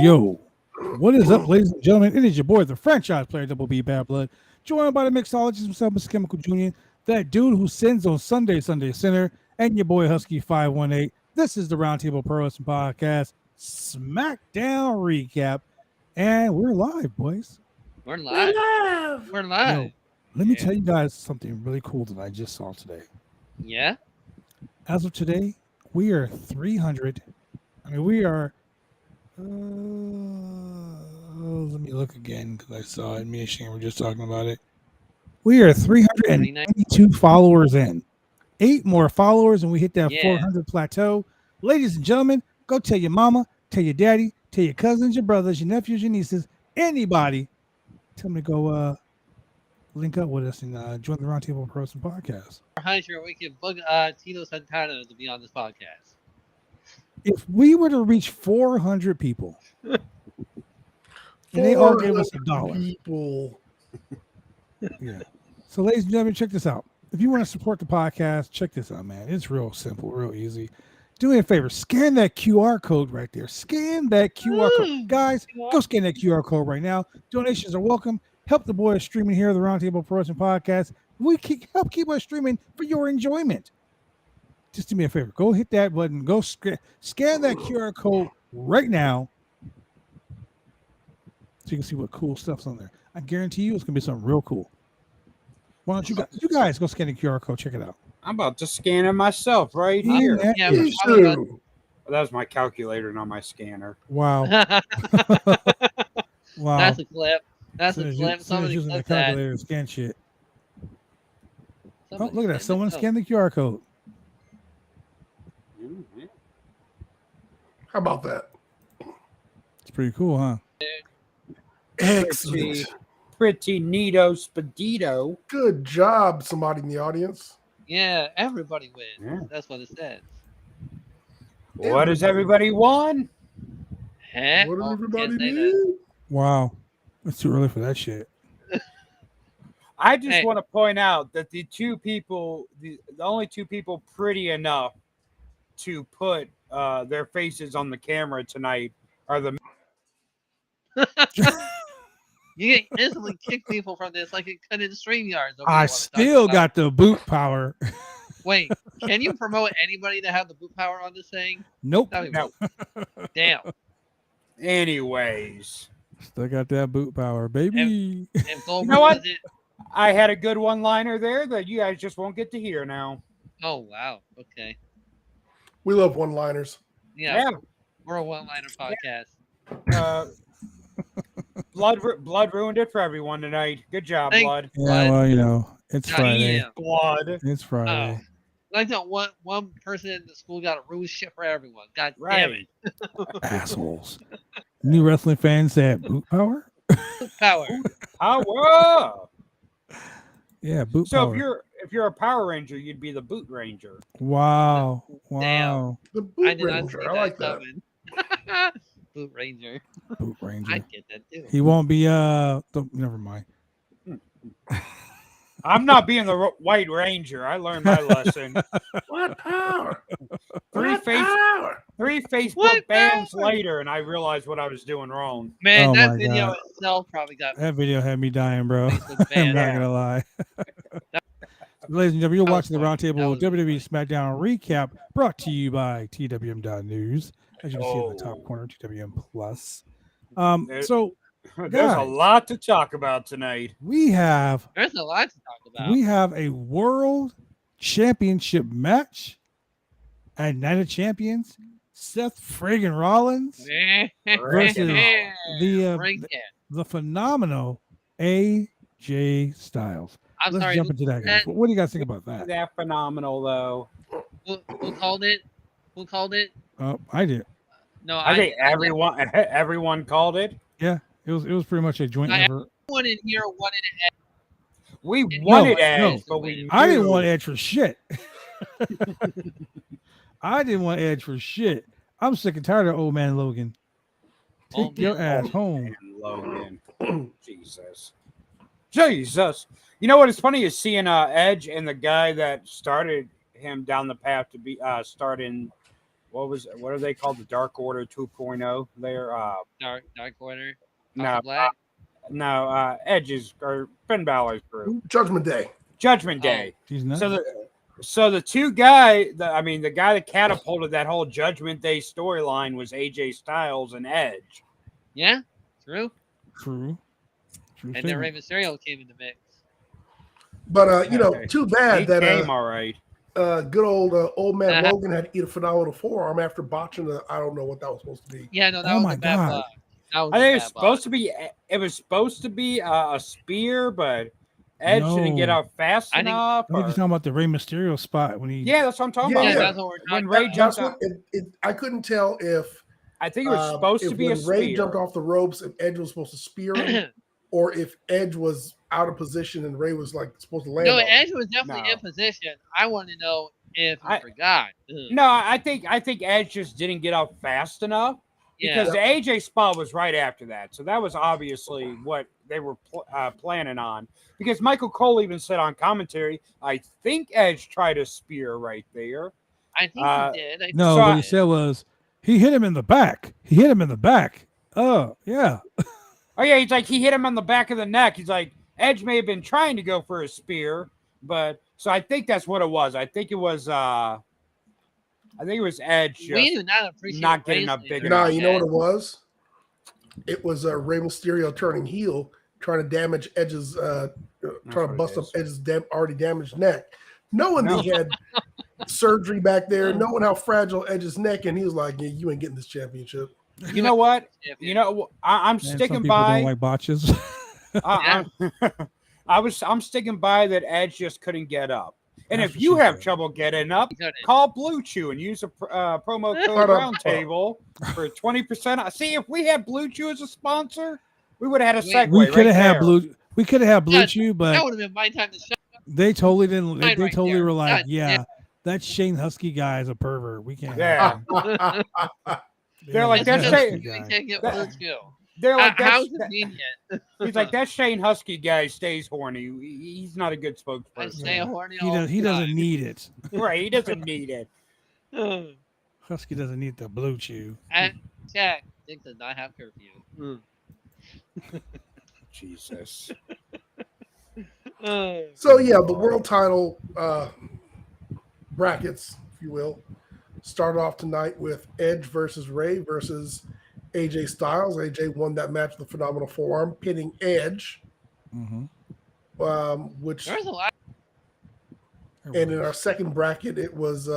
Yo. What is up, ladies and gentlemen? It is your boy, the franchise player, Double B Bad Blood, joined by the mixologist himself, Mr. Chemical Jr., that dude who sins on Sunday Center, and your boy Husky 518. This is the Roundtable Pro Wrestling Podcast Smackdown recap, and we're live, boys. We're live. Yo, let me tell you guys something really cool that I just saw today. Yeah. As of today, we are 300. We are. Let me look again because I saw it. Me and Shane were just talking about it. We are 392 followers in. 8 more followers, and we hit that 400 plateau. Ladies and gentlemen, go tell your mama, tell your daddy, tell your cousins, your brothers, your nephews, your nieces, anybody. Tell them to go link up with us and join the Roundtable Pro Wrestling Podcast. We can book Tito Santana to be on this podcast. If we were to reach 400 people, and they all gave us $1. People. Yeah. So, ladies and gentlemen, check this out. If you want to support the podcast, check this out, man. It's real simple, real easy. Do me a favor. Scan that QR code right there. Scan that QR code. Guys, go scan that QR code right now. Donations are welcome. Help the boys streaming here at the Roundtable Pro Wrestling Podcast. We help keep us streaming for your enjoyment. Just do me a favor. Go hit that button. Go scan that QR code right now so you can see what cool stuff's on there. I guarantee you it's going to be something real cool. Why don't you guys go scan the QR code? Check it out. I'm about to scan it myself right here. Yeah, that was my calculator, not my scanner. Wow. Wow. That's a clip. That's a clip. Somebody's using the calculator to scan shit. Oh, look at that. Someone scanned the QR code. How about that? It's pretty cool, huh? Excellent. Pretty neato spedito. Good job, somebody in the audience. Yeah, everybody wins. Yeah. That's what it says. What does everybody want? Huh? What does everybody Can't say need? that. Wow. It's too early for that shit. I just want to point out that the only two people pretty enough to put their faces on the camera tonight are the. You can instantly kick people from this like it could in StreamYards. I still got the boot power. Wait, can you promote anybody to have the boot power on this thing? Nope. No. Damn. Anyways. Still got that boot power, baby. And Goldberg, You know what? was it? I had a good one-liner there that you guys just won't get to hear now. Oh, wow. Okay. We love one-liners. Yeah. We're a one-liner podcast. Blood ruined it for everyone tonight. Good job, Thanks. Blood. Yeah, well, it's Friday. Damn. Blood. It's Friday. Oh. Like that one person in the school got to ruin shit for everyone. God damn Right. it. Assholes. New wrestling fans said boot power? Boot power. Power. Yeah, boot So power. if you're a Power Ranger, you'd be the Boot Ranger. Wow. Damn. Wow. The I Boot did not see Ranger. I like that. coming. Boot Ranger. Boot Ranger. I get that too. He won't be never mind. I'm not being the White Ranger. I learned my lesson. What power? Three Facebook What bans power? later, and I realized what I was doing wrong. Man, Oh that my video God. itself probably got That video had me dying, bro. Facebook I'm banned. not gonna lie. Ladies and gentlemen, you're That was watching the funny. Roundtable That was WWE Smackdown recap brought to you by TWM.news. As you can see in the top corner, TWM Plus. So There's Guys. a lot to talk about tonight. we have There's a lot to talk about. a world championship match at Night of Champions. Seth friggin' Rollins versus Bring it. the phenomenal AJ Styles. I'm Let's sorry. jump into that, guys. What do you guys think about that? That phenomenal, though. Who called it? Who called it? I did. No, I think everyone called it. Yeah, it was pretty much a joint effort. Everyone in here wanted it. We wanted no, Edge, but we I didn't knew- want Edge for shit. I didn't want Edge for shit. I'm sick and tired of old man Logan. Take Old your man ass home. And Logan. Jesus. You know what is funny is seeing Edge and the guy that started him down the path to be starting what are they called? The Dark Order 2.0. They're Dark Order. no, Black. Edge's or Finn Balor's group. Judgment Day. Judgment Day. He's nuts. So the two guy, the guy that catapulted that whole Judgment Day storyline was AJ Styles and Edge. Yeah, true. True. And then Rey Mysterio came in the mix. But too bad He that came all right. good old man Logan had to eat a phenomenal forearm after botching I don't know what that was supposed to be. Yeah, no, that was a bad bug. I think it was supposed to be a spear, but Edge didn't get out fast enough. I think you're talking about the Rey Mysterio spot when he. Yeah, that's what I'm talking about. Yeah, that's what we're talking when Rey jumped out. I couldn't tell if I think it was supposed to be a spear. Rey jumped off the ropes, if Edge was supposed to spear him, or if Edge was out of position and Rey was like supposed to land. No, Edge was definitely in position. I want to know if he forgot. No, I think Edge just didn't get out fast enough because the AJ spot was right after that. So that was obviously what they were planning on. Because Michael Cole even said on commentary, I think Edge tried a spear right there. I think he did. What he said was he hit him in the back. Oh, yeah. Oh, yeah. He's like, he hit him on the back of the neck. He's like, Edge may have been trying to go for a spear, but so I think that's what it was. I think it was Edge. We do not appreciate not getting up big Nah, enough. you know what it was? It was Rey Mysterio turning heel, trying to damage Edge's, trying to bust up Edge's already damaged neck. Knowing he had surgery back there, knowing how fragile Edge's neck, and he was like, "Yeah, you ain't getting this championship." You know what? I'm sticking by. Don't like botches. I'm sticking by that Edge just couldn't get up. And if you have trouble getting up, call Blue Chew and use a promo code Roundtable for 20%. See, if we had Blue Chew as a sponsor, we would have had a segue. We could have had Blue. We could have had Blue Chew, but that would have been my time to shut. They totally didn't. They totally were like, "Yeah, that Shane Husky guy is a pervert. We can't." Yeah. They're like, that's Shane. You can't get Blue Chew. They're like, how convenient. He's like, that Shane Husky guy stays horny. He's not a good spokesperson. Stay horny. He doesn't need it. Right, he doesn't need it. Husky doesn't need the Blue Chew. And Jack, Dick does not have curfew. Jesus. So yeah, the world title brackets, if you will, started off tonight with Edge versus Rey versus AJ Styles. AJ won that match with a phenomenal forearm, pinning Edge. Which there's a lot. And in our second bracket, it was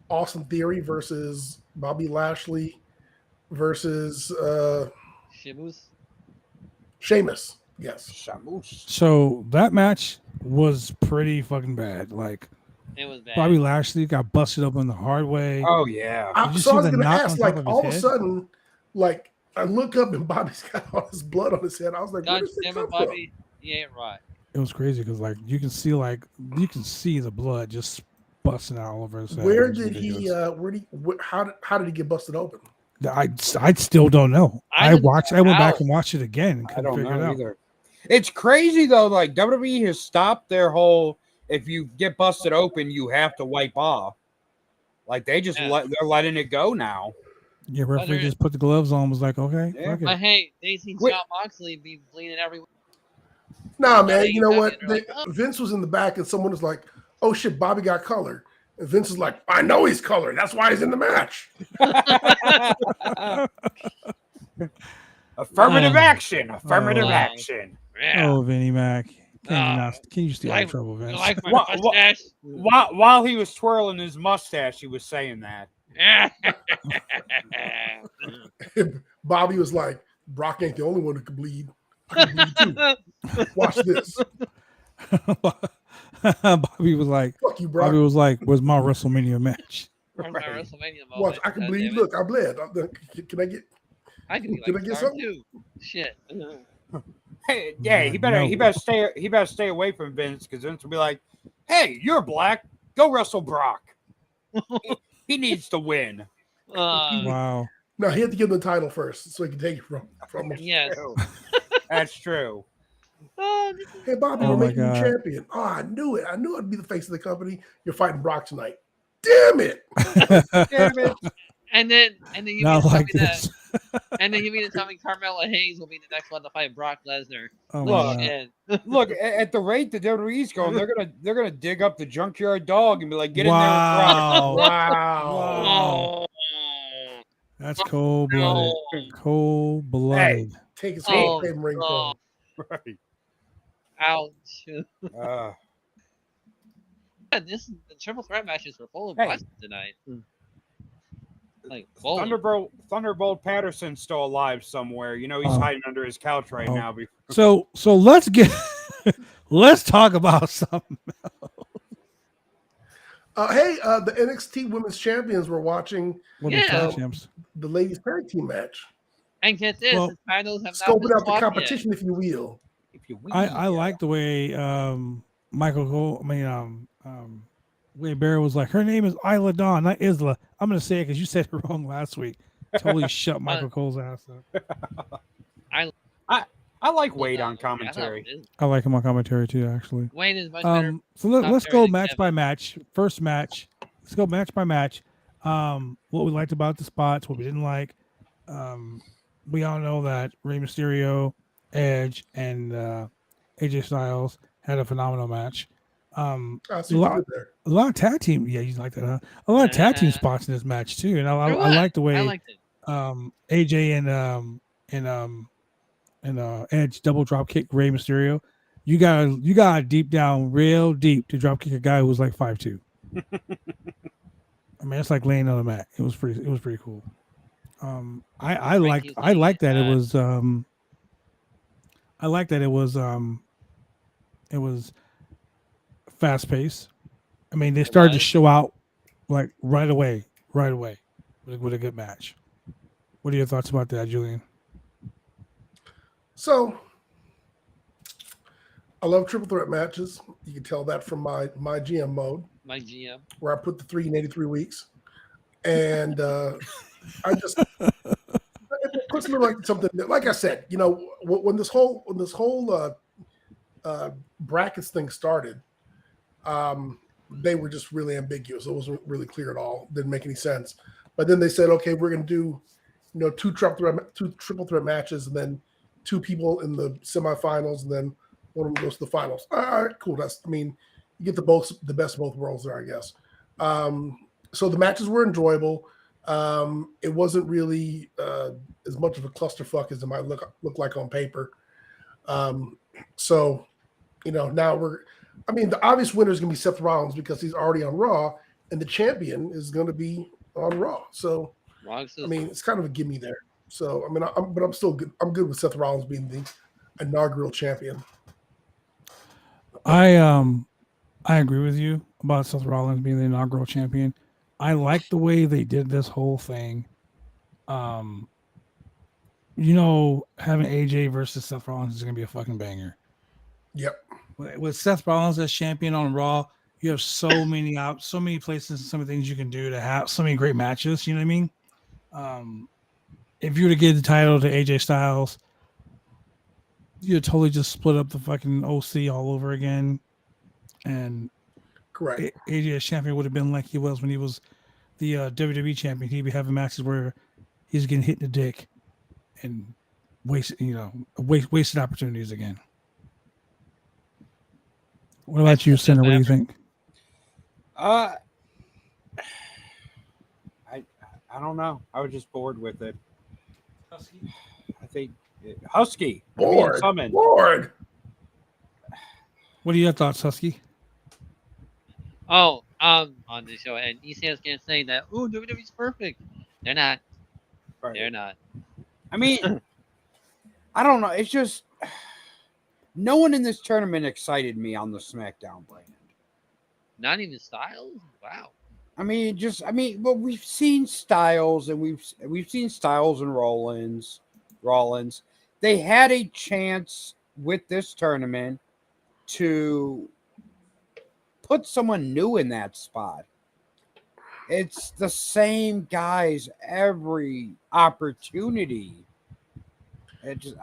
Austin Theory versus Bobby Lashley versus Sheamus. Yes. So that match was pretty fucking bad. Like, it was bad. Bobby Lashley got busted open the hard way. Oh yeah. So I was gonna ask, like, all of a sudden, like, I look up and Bobby's got all this blood on his head. I was like, God damn it, Bobby, you ain't right. It was crazy because, like, you can see the blood just busting out all over his head. Where did he? How did he get busted open? I still don't know. I went back and watched it again and couldn't figure it out. Either. It's crazy though. Like, WWE has stopped their whole, if you get busted open, you have to wipe off. Like, they just they're letting it go now. Yeah, referee just put the gloves on. Was like, okay. Yeah. But hey, they see John Moxley be bleeding everywhere. Nah, man. You know what? Vince was in the back, and someone was like, "Oh shit, Bobby got colored." And Vince is like, "I know he's colored. That's why he's in the match." Affirmative action. Affirmative action. Yeah. Oh, Vinnie Mac. Can you stay out of trouble, Vince? Like my mustache? While he was twirling his mustache, he was saying that. Bobby was like, "Brock ain't the only one who can bleed. I can bleed too. Watch this." Bobby was like, "Fuck you, Brock." Bobby was like, "Where's my WrestleMania match?" Right. My WrestleMania moment. Watch, I can bleed. Look, I bled. Can I get? I can be like, something too. Shit. Hey, yeah, he better stay away from Vince, because Vince will be like, "Hey, you're black. Go wrestle Brock. He needs to win." Wow. No, he had to give him the title first so he can take it from him. Yes. That's true. Hey, Bobby, we're making you champion. Oh, I knew it. I knew I'd be the face of the company. You're fighting Brock tonight. damn it! Damn it. And then you Not mean to tell like me that, this. and then you mean to tell me Carmella Hayes will be the next one to fight Brock Lesnar? Oh Look, my God. Shit. Look, at the rate the WWE's going, they're gonna dig up the junkyard dog and be like, get in there and Wow. Wow. Wow. Oh, That's cold blooded. no. Cold blooded. Take his Oh, Hall of Fame ring no. from him. Right. Ouch. Uh, The triple threat matches were full of Hey. questions tonight. Like, holy- Thunderbolt Patterson's still alive somewhere. You know, he's Oh. hiding under his couch right Oh. now. So let's get let's talk about something. Hey, the NXT Women's Champions were watching Women's Yeah. tag champs. the ladies' tag team match. and get this, Well, the titles have not Scoping been out the swapped competition, if you will. If you I like the way Michael Cole. I mean, Wade Barrett was like, her name is Isla Dawn, not Isla. I'm gonna say it because you said it wrong last week. Totally shut Michael Cole's ass up. I like yet. Wade on I thought commentary. it is- I like him on commentary too, actually. Wayne is much better. So let's go commentary match than by Kevin. match. First match. Let's go match by match. What we liked about the spots, what we didn't like. We all know that Rey Mysterio, Edge, and AJ Styles had a phenomenal match. I see what you did there. A lot of tag team. Yeah, you like that, huh? A lot of tag team Yeah. spots in this match too, and I There was. like the way I liked it. AJ and Edge double drop kick Rey Mysterio. You gotta deep down real deep to drop kick a guy who was like 5'2". I mean, it's like laying on the mat. It was pretty cool. I like that it was it was fast paced. I mean, they started to was. show out like right away with a good match. What are your thoughts about that, Julian? So, I love triple threat matches. You can tell that from my GM mode, My GM. where I put the 3 in 83 weeks, and I just it puts me like something. Like I said, you know, when this whole brackets thing started, they were just really ambiguous. It wasn't really clear at all. Didn't make any sense. But then they said, okay, we're going to do, you know, two triple threat matches, and then 2 people in the semifinals, and then one of them goes to the finals. All right, cool. I mean, you get the best of both worlds there, I guess. So the matches were enjoyable. It wasn't really as much of a clusterfuck as it might look like on paper. So, you know, now the obvious winner is going to be Seth Rollins because he's already on Raw, and the champion is going to be on Raw. So, I mean, it's kind of a gimme there. So, I mean, I'm still good. I'm good with Seth Rollins being the inaugural champion. I agree with you about Seth Rollins being the inaugural champion. I like the way they did this whole thing. You know, having AJ versus Seth Rollins is gonna be a fucking banger. Yep. With Seth Rollins as champion on Raw, you have so many places and so many things you can do to have so many great matches. You know what I mean? If you were to give the title to AJ Styles, you'd totally just split up the fucking OC all over again. And Correct. AJ as champion would have been like he was when he was the WWE champion. He'd be having matches where he's getting hit in the dick and wasted opportunities again. What about you, Center? What do you think? I don't know. I was just bored with it. I think Husky. Bored. Summoned. Bored. What are your thoughts, Husky? Oh, on the show, and ECS can say that, oh, WWE's perfect. They're not. Right. They're not. I mean, I don't know. It's just no one in this tournament excited me on the SmackDown brand. Not even Styles? Wow. But we've seen Styles and we've seen Styles and Rollins. They had a chance with this tournament to put someone new in that spot. It's the same guys every opportunity.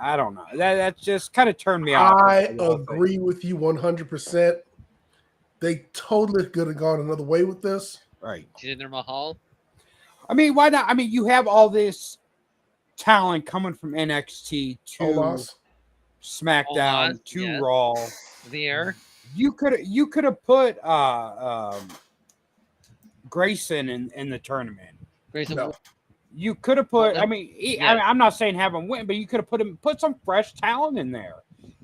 I don't know. That just kind of turned me off. I agree with you 100%. They totally could have gone another way with this. Right. Jinder Mahal. I mean, why not? I mean, you have all this talent coming from NXT to Omos. SmackDown Omos, to yes. Raw. The air. You could have put Grayson in the tournament. Grayson. No. You could have put. Well, I mean, yeah. I'm not saying have him win, but you could have put some fresh talent in there.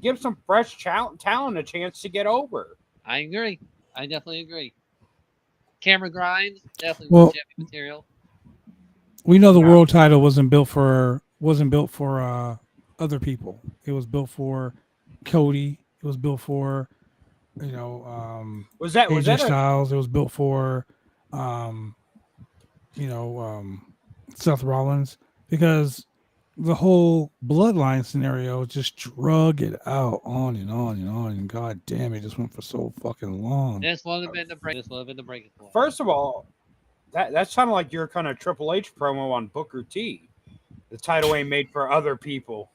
Give some fresh talent a chance to get over. I agree. I definitely agree. Cameron Grimes definitely Well, was champion material. We know the world title wasn't built for other people. It was built for Cody. It was built for Was that AJ Styles. It was built for Seth Rollins, because the whole bloodline scenario just drug it out on and on and on, and god damn, it just went for so fucking long. This would have been the breaking point. First of all, that sounded like your kind of Triple H promo on Booker T. The title ain't made for other people.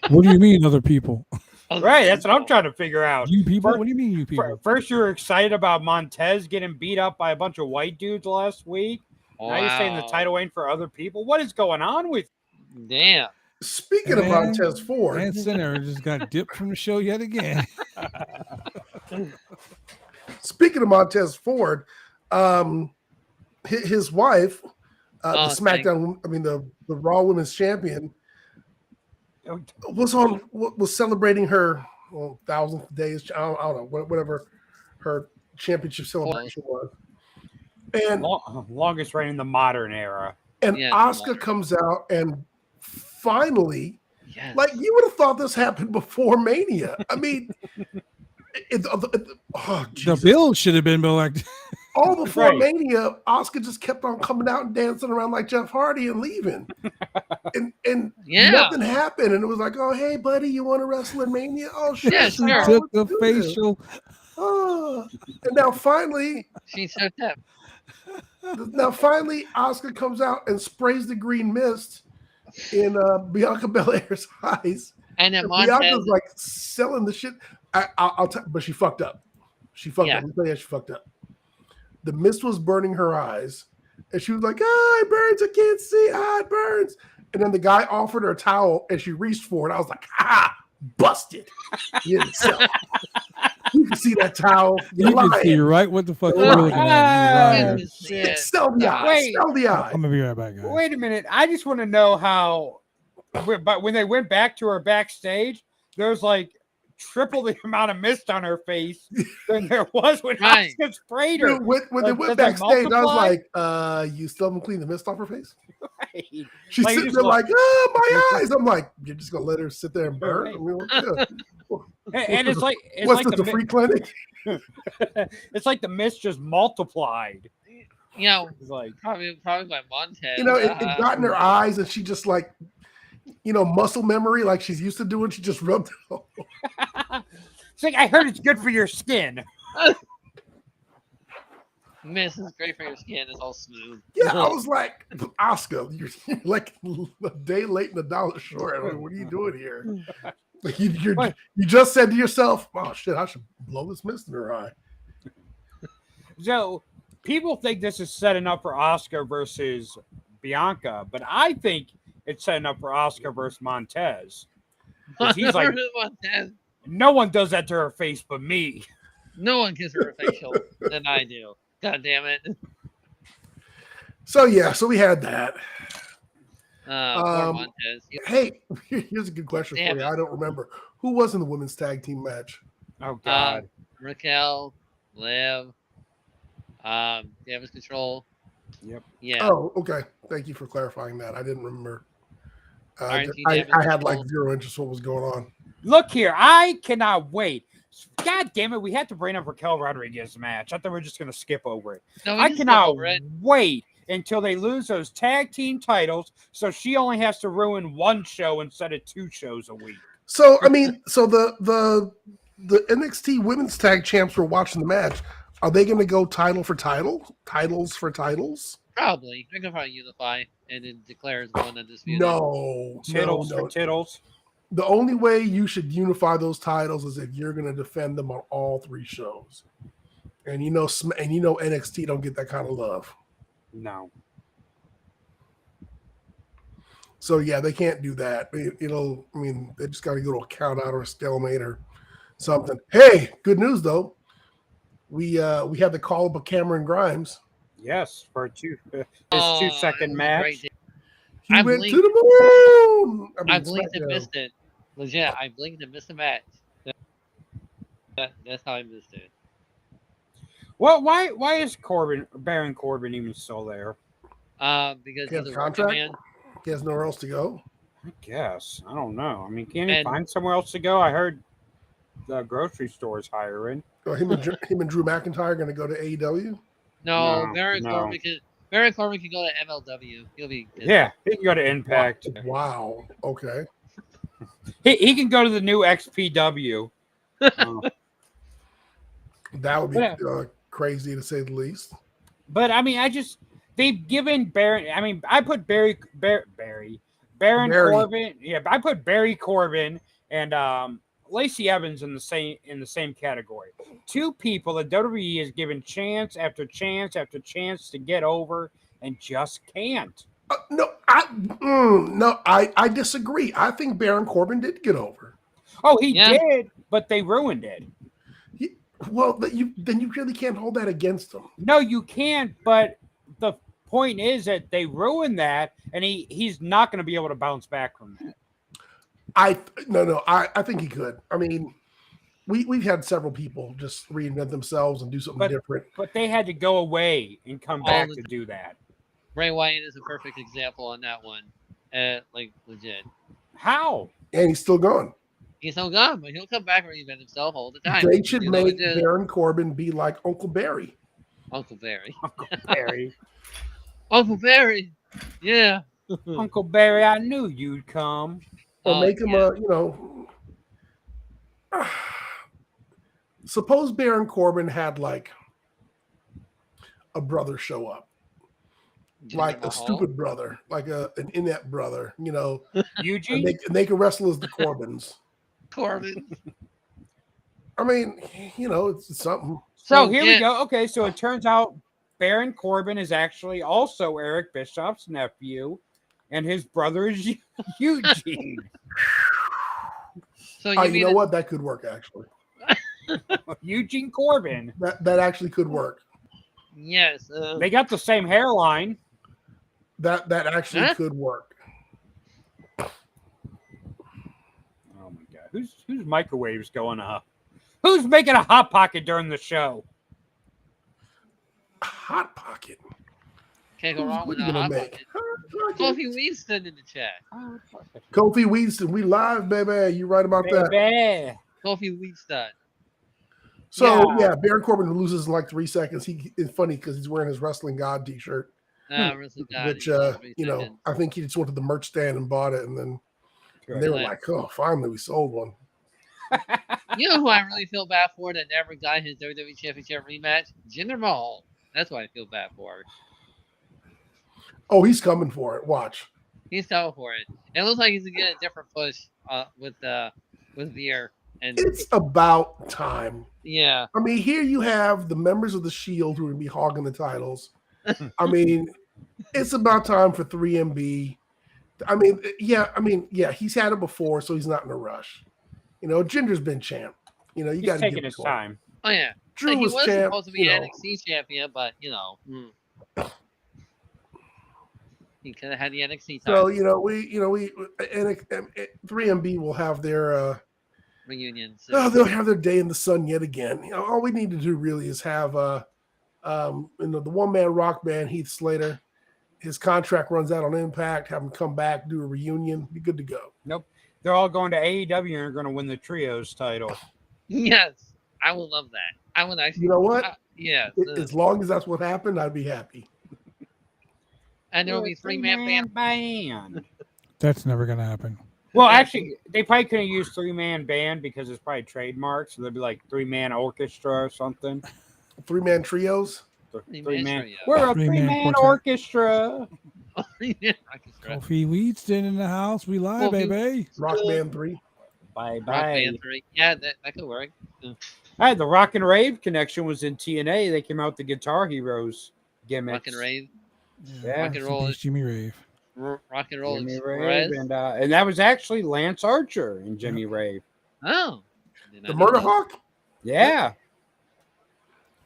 What do you mean, other people? Right, that's what I'm trying to figure out. You people? What do you mean, you people? First, you were excited about Montez getting beat up by a bunch of white dudes last week. Wow. Now you're saying the title ain't for other people. What is going on with? Damn. Speaking of Montez Ford, and Sinner just got dipped from the show yet again. Speaking of Montez Ford, his wife, the SmackDown, the Raw Women's Champion, was celebrating her 1,000th days. I don't know, whatever her championship celebration was. And longest reign in the modern era. And Asuka comes out and finally, yes. like, you would have thought this happened before Mania. I mean, the build should have been like all before Mania. Asuka just kept on coming out and dancing around like Jeff Hardy and leaving, and nothing happened. And it was like, oh hey buddy, you want to wrestle in Mania? Oh shit, yeah, she took the facial. And now finally, she took that. Now finally, Asuka comes out and sprays the green mist in Bianca Belair's eyes, and then Bianca's like selling the shit. But she fucked up. She fucked up. Let me tell you, she fucked up. The mist was burning her eyes, and she was like, "Ah, it burns! I can't see. Ah, it burns!" And then the guy offered her a towel, and she reached for it. I was like, "Ah, busted! You didn't sell it. You can see that towel. You can see right what the fuck you're looking at. Sell the eye. Sell the eye. I'm gonna be right back, guys. Wait a minute. I just want to know how. But when they went back to her backstage, there was like triple the amount of mist on her face than there was when Asuka sprayed her. Dude, when they went backstage, I was like, you still haven't cleaned the mist off her face? Right. She's sitting there like, oh, my eyes. I'm like, you're just going to let her sit there and burn? Right. I mean, and it's like, what's this, a free clinic? It's like the mist just multiplied. You know, it's like probably by Montez. You know, it got in her eyes, and she just like, muscle memory, like she's used to doing. She just rubbed it off. It's like, I heard it's good for your skin. Mist is great for your skin. It's all smooth. Yeah, I was like, Asuka, you're like a day late and a dollar short. I mean, what are you doing here? Like you just said to yourself, "Oh shit, I should blow this mist in her eye." So people think this is setting up for Asuka versus Bianca, but I think it's setting up for Asuka versus Montez. He's like, Montez. No one does that to her face but me. No one gives her a facial than I do. God damn it. So we had that. Poor Montez. Hey, here's a good question for you. I don't remember. Who was in the women's tag team match? Oh God. Raquel, Liv, Damage Control. Yep. Yeah. Oh, okay. Thank you for clarifying that. I didn't remember. I RNG had like zero interest in what was going on. Look here, I cannot wait. God damn it, we had to bring up Raquel Rodriguez's match. I thought we were just going to skip over it. No, I cannot wait until they lose those tag team titles so she only has to ruin one show instead of 2 shows a week. So, I mean, the NXT women's tag champs were watching the match. Are they going to go title for title? Titles for titles? Probably. They're going to probably unify and then declare as one undisputed. No. Tittles for tittles. The only way you should unify those titles is if you're going to defend them on all 3 shows. And NXT don't get that kind of love. No. So yeah, they can't do that. They just got to go to a count out or a stalemate or something. Hey, good news though. We had the call up of Cameron Grimes. Yes, for his that 2-second was a match. great day. He I went blinked. to the moon. I blinked and SmackDown. missed it. Legit, I blinked and missed the match. That's how I missed it. Well, why is Baron Corbin even still there? Because He has he's a a working contract? man. He has nowhere else to go. I guess. I don't know. I mean, can he And- find somewhere else to go? I heard the grocery store's hiring. Oh, him and Drew McIntyre are going to go to AEW. No, No, Baron no. Corbin can go to MLW. He'll be good. Yeah, he can go to Impact. Wow. Okay. He can go to the new XPW. That would be Yeah. crazy to say the least. But I mean, they've given Baron. I mean, I put Baron Corbin. Yeah, I put Barry Corbin and Lacey Evans in the same category. Two people that WWE has given chance after chance after chance to get over and just can't. I disagree. I think Baron Corbin did get over. Oh, he Yeah. did, but they ruined it. Well, then you really can't hold that against him. No, you can't. But the point is that they ruined that, and he's not going to be able to bounce back from that. I think he could. I mean, we've had several people just reinvent themselves and do something different. But they had to go away and come back to do that. Bray Wyatt is a perfect example on that one. Legit. How? And he's still gone. He's so gone, but he'll come back and reinvent himself all the time. They should make legit. Baron Corbin be like Uncle Barry. Uncle Barry. Uncle Barry. Uncle Barry. Yeah. Uncle Barry, I knew you'd come. Or make him suppose Baron Corbin had like a brother show up. Like a stupid brother, like an inept brother, Eugene? and they can wrestle as the Corbins. Corbin. I mean, it's something. So here we go. Okay, so it turns out Baron Corbin is actually also Eric Bischoff's nephew, and his brother is Eugene. So you know what? That could work actually. Eugene Corbin. That actually could work. Yes. They got the same hairline. That actually could work. Oh my god. Whose microwave's going up? Who's making a hot pocket during the show? Hot pocket. Can't go wrong with a hot pocket. Kofi Winston in the chat. Kofi Winston, we live, baby. You right about that. Kofi Winston. So yeah, Baron Corbin loses in like 3 seconds. It's funny because he's wearing his Wrestling God t-shirt, which I think he just went to the merch stand and bought it, and then they were like, "Oh, finally, we sold one." You know who I really feel bad for that never got his WWE Championship rematch? Jinder Mahal. That's what I feel bad for. Oh, he's coming for it. Watch. He's coming for it. It looks like he's gonna get a different push with Veer. And it's about time. Yeah. I mean, here you have the members of the Shield who are going to be hogging the titles. I mean, it's about time for 3MB. I mean, he's had it before, so he's not in a rush. Jinder's been champ. You got to taking his time. Oh yeah. Drew he was was champ. Supposed to be NXT champion, but he could have had the NXT title. So 3MB will have their reunion. They'll have their day in the sun yet again. All we need to do really is have the one-man rock band Heath Slater. His contract runs out on Impact. Have him come back, do a reunion, be good to go. Nope, they're all going to AEW and are going to win the trios title. Yes, I would love that. I would actually. You know what? Yeah. As long as that's what happened, I'd be happy. And there will be three-man band. That's never going to happen. Well, actually, they probably couldn't use 3-man band because it's probably trademarked. So there'd be like 3-man orchestra or something. 3-man trios. 3-man. We're a 3-man orchestra. Kofi Winston in the house. We live, baby. Rock Band 3. Bye. Rock Band 3. Yeah, that could work. Hey, the Rock and Rave connection was in TNA. They came out with the Guitar Heroes gimmicks. Rock and Rave. Yeah. Rock and roll. Jimmy Rave. Rock and roll. Jimmy Rave, and that was actually Lance Archer and Jimmy Rave. Oh, The Murder Hawk? Yeah.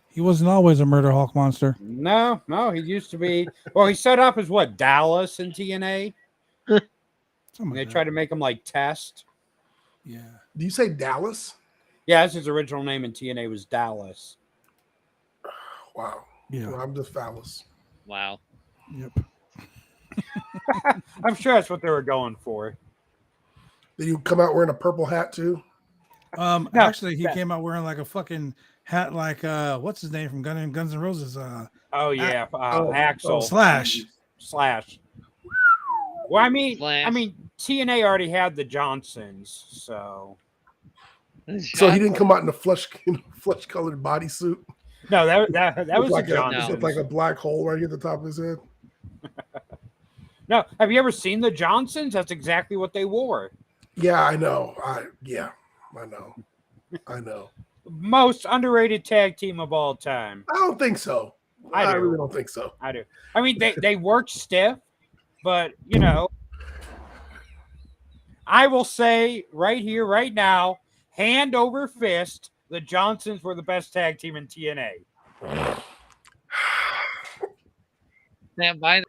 He wasn't always a murder hawk monster. No, he used to be. Well, he set up as what, Dallas in TNA? They tried to make him like Test. Yeah. Do you say Dallas? Yeah, that's his original name in TNA was Dallas. Wow. Yeah. Well, I'm just phallus. wow. Yep. I'm sure that's what they were going for. Did you come out wearing a purple hat too? No, Actually, he came out wearing like a fucking hat, like what's his name from Guns N' Roses? Axel Slash. Well, I mean, Slash. TNA already had the Johnsons, so So he didn't come out in a flesh-colored bodysuit. no, that was Like the Johnsons. With like a black hole right here at the top of his head. No, have you ever seen the Johnsons? That's exactly what they wore. Yeah, I know. I know. Most underrated tag team of all time. I don't think so. I do. really don't think so. I do. I mean, they work stiff, but I will say right here, right now, hand over fist, the Johnsons were the best tag team in TNA. Stand by.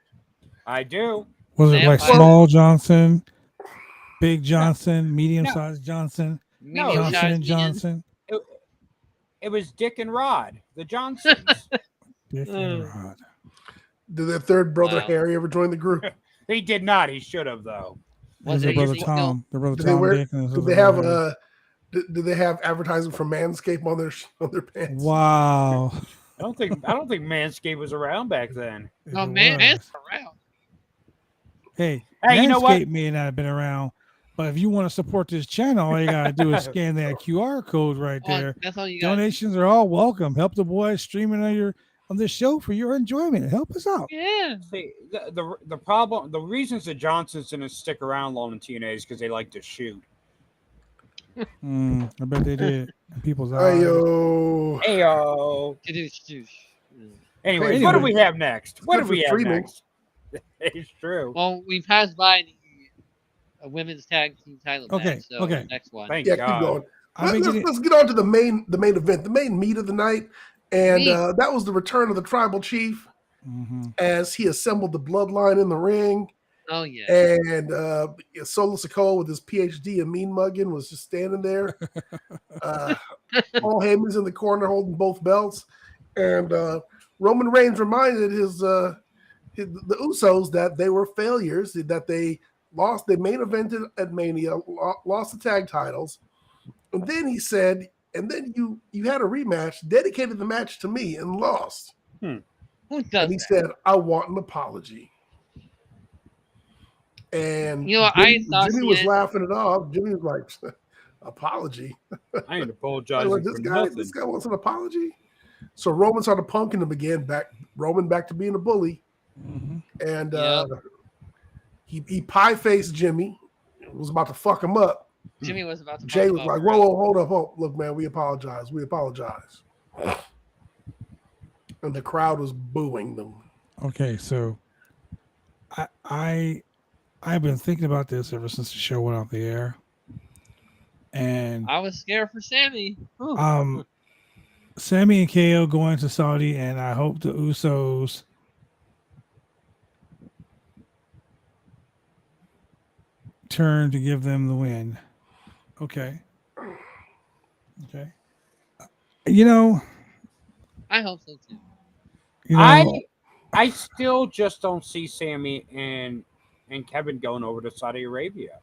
I do. Was it like Vampire. Small Johnson, Big Johnson, Medium-sized Johnson, No, Johnson and Johnson? It was Dick and Rod, the Johnsons. Dick and Rod. Did their third brother Wow. Harry ever join the group? He did not. He should have, though. Was Their it brother Ezekiel? Tom. Their brother Do they Tom wear? Dick and his Do other they have brother Harry. Do they have advertising for Manscaped on their pants? Wow. I don't think Manscaped was around back then. Oh It man, was. it's around. Hey, Hey, you know what? Manscaped may not have been around, but if you want to support this channel, all you gotta do is scan that QR code right there. That's all you got. Donations are all welcome. Help the boys streaming on this show for your enjoyment. Help us out. Yeah. See, the problem, the reasons the Johnsons didn't stick around long in TNA is because they like to shoot. I bet they did. In people's eyes. Ayo. Ayo. Anyway, what do we have next? What do good we for have streaming. next? It's true. Well, we passed by the women's tag team title Okay, match. So okay. next one. Thank Yeah, God. keep going. I've been getting- Let's get on to the main event, the main meat of the night, and Meat. that was the return of the Tribal Chief Mhm. as he assembled the Bloodline in the ring, Oh yeah. and Solo Sikoa with his PhD in mean mugging was just standing there. Paul Heyman's in the corner holding both belts, and Roman Reigns reminded the Usos that they were failures, that they lost. They main evented at Mania, lost the tag titles, and then he said, "And then you had a rematch, dedicated the match to me, and lost." Who does And he that? said, "I want an apology." And You know, I thought Jimmy he was had- laughing it off. Jimmy was like, "Apology? I ain't apologizing Like, for this nothing. guy wants an apology." So Roman started punking him again. Roman back to being a bully, Mhm. and Yep. he pie faced Jimmy. Was about to fuck him up. Jimmy was about to. Jay fuck was up, like, bro. "Whoa, hold up. Look, man, we apologize. We apologize." And the crowd was booing them. Okay, so I've been thinking about this ever since the show went off the air, and I was scared for Sammy. Ooh. Sammy and KO going to Saudi, and I hope the Usos turn to give them the win. Okay. You know, I hope so too. I still just don't see Sammy and Kevin going over to Saudi Arabia.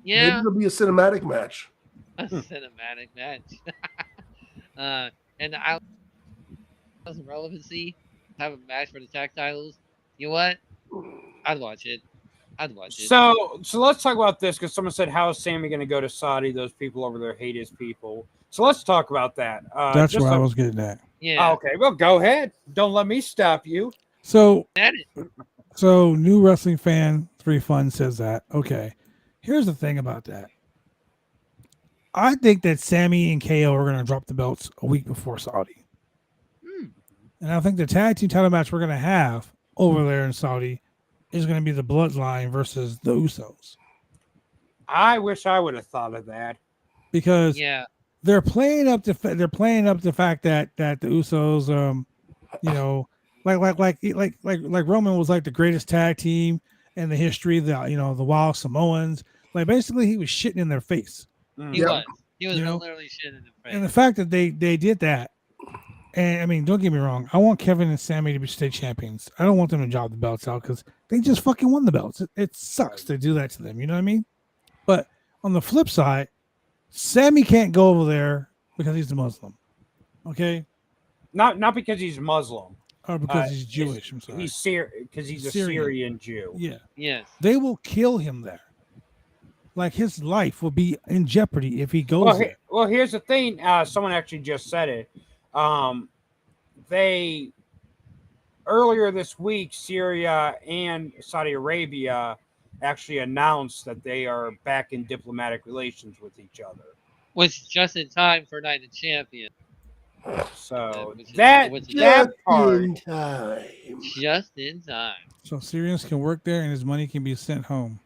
Yeah, Maybe it'll be a cinematic match. a cinematic match. And I was relevancy have a match for the tag titles. You know what? I'd watch it. So let's talk about this because someone said, "How is Sammy going to go to Saudi? Those people over there hate his people." So let's talk about that. that's what I was getting at. Yeah. Okay, well, go ahead. Don't let me stop you. So, That is, new wrestling fan 3 Fun says that. Okay, here's the thing about that. I think that Sammy and KO are going to drop the belts a week before Saudi. And I think the tag team title match we're going to have over there in Saudi is going to be the Bloodline versus the Usos. I wish I would have thought of that. Because Yeah. they're playing up the fact that the Usos, you know, like Roman was like the greatest tag team in the history of the Wild Samoans. Like basically he was shitting in their face. He was. He was literally shitting in their face. And the fact that they did that, and I mean, don't get me wrong, I want Kevin and Sammy to be state champions. I don't want them to drop the belts out because they just fucking won the belts. It sucks to do that to them. You know what I mean? But on the flip side, Sammy can't go over there because he's a Muslim. Okay? Not because he's Muslim. Or because he's Jewish. I'm sorry. He's because he's a Syrian Jew. Yeah. Yes. They will kill him there. Like his life will be in jeopardy if he goes there. Well, here's the thing. Someone actually just said it. They earlier this week, Syria and Saudi Arabia actually announced that they are back in diplomatic relations with each other. Which just in time for Night of Champions. So Which is- that which is- that part, In time. Just in time. So Syrians can work there and his money can be sent home.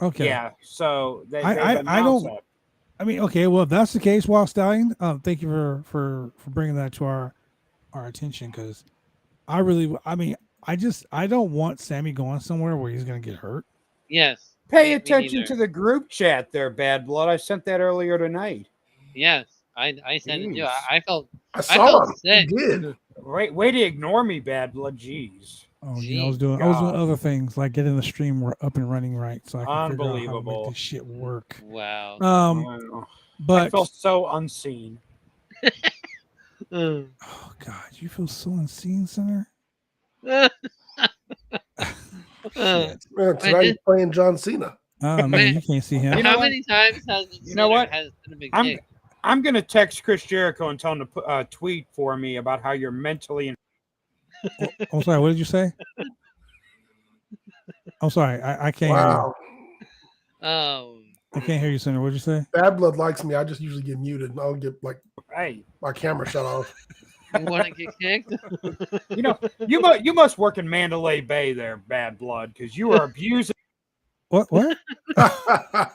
Okay. yeah. So they I announced don't- that. I mean, okay, well, if that's the case, Wild Stallion, thank you for bringing that to our attention because I don't want Sammy going somewhere where he's going to get hurt. Yes. Pay Me attention neither. to the group chat there, Bad Blood. I sent that earlier tonight. Yes. I said it too. Jeez. I felt I felt saw him. He sick. did. Way to ignore me, Bad Blood. Jeez. Oh, I was Jeez, doing God. other things like getting the stream up and running right, so I can figure out how to Unbelievable. make this shit work. Wow. I But felt so unseen. Mm. oh god, you feel so unseen, Center. Uh, Shit. Man, tonight he's playing John Cena. Oh man, Man. you can't see him. You know How what? many times has it You know what? has been a big I'm kick? I'm gonna text Chris Jericho and tell him to put a tweet for me about how you're mentally. I'm sorry. What did you say? I'm sorry. I can't hear you. Wow. Oh, I can't hear you, Center. What did you say? Bad Blood likes me. I just usually get muted and I'll get like Hey, my camera shut off. you want to get kicked? you must work in Mandalay Bay there, Bad Blood, because you are abusing. What? What? I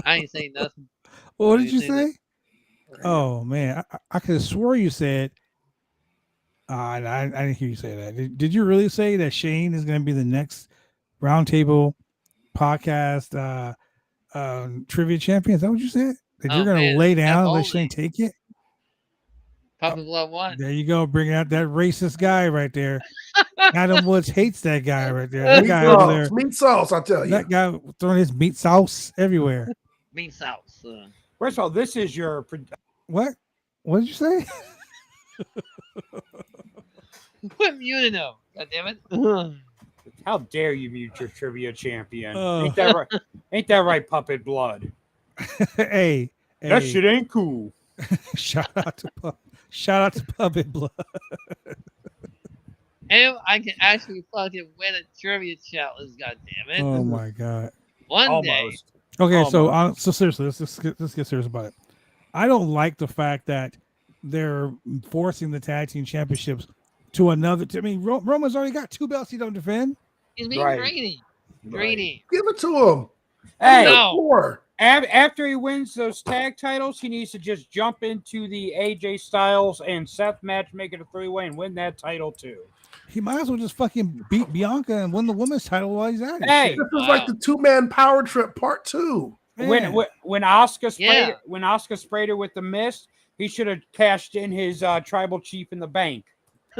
ain't saying nothing. What did you Anything that- say? Oh man, I could have swore you said. I didn't hear you say that. Did you really say that Shane is going to be the next Roundtable podcast trivia champion? Is that what you said? That Oh, you're going to man, lay down if and let only. Shane take it? Puppy Blood won. There you go, bringing out that racist guy right there. Adam Woods hates that guy right there. That Meat guy over there. sauce, meat sauce, I tell you. That guy throwing his meat sauce everywhere. Mean South. First of all, this is your. What? What did you say? Quit muting him. God damn it. How dare you mute your trivia champion? Oh. Ain't that right? Ain't that right, Puppet Blood? hey, That hey, shit ain't cool. shout out to Puppet Blood. And I can actually fucking win a trivia challenge. God damn it. Oh my god. One day. Almost. Okay, so seriously, let's get serious about it. I don't like the fact that they're forcing the tag team championships to another. I mean, Roman's already got 2 belts he don't defend. He's being Right. greedy. Greedy. Give it to him. Hey, No. Four. after he wins those tag titles, he needs to just jump into the AJ Styles and Seth match, make it a 3-way, and win that title too. He might as well just fucking beat Bianca and win the women's title while he's at it. Hey, This is like the 2-man power trip part 2. Man. when Oscar sprayed Yeah. when Oscar sprayed her with the mist, he should have cashed in his tribal chief in the bank.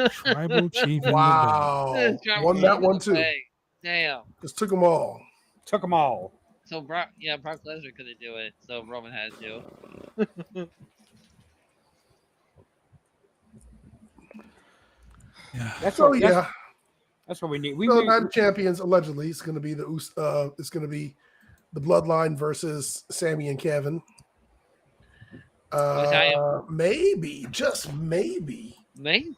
Tribal chief. Wow. Won that one too. Hey, damn. Just took them all. Took them all. So Brock Lesnar couldn't do it, so Roman had to. Yeah. That's So what, yeah. that's what we need. So Night of Champions allegedly it's going to be the Bloodline versus Sammy and Kevin. Maybe, just maybe, Amazing.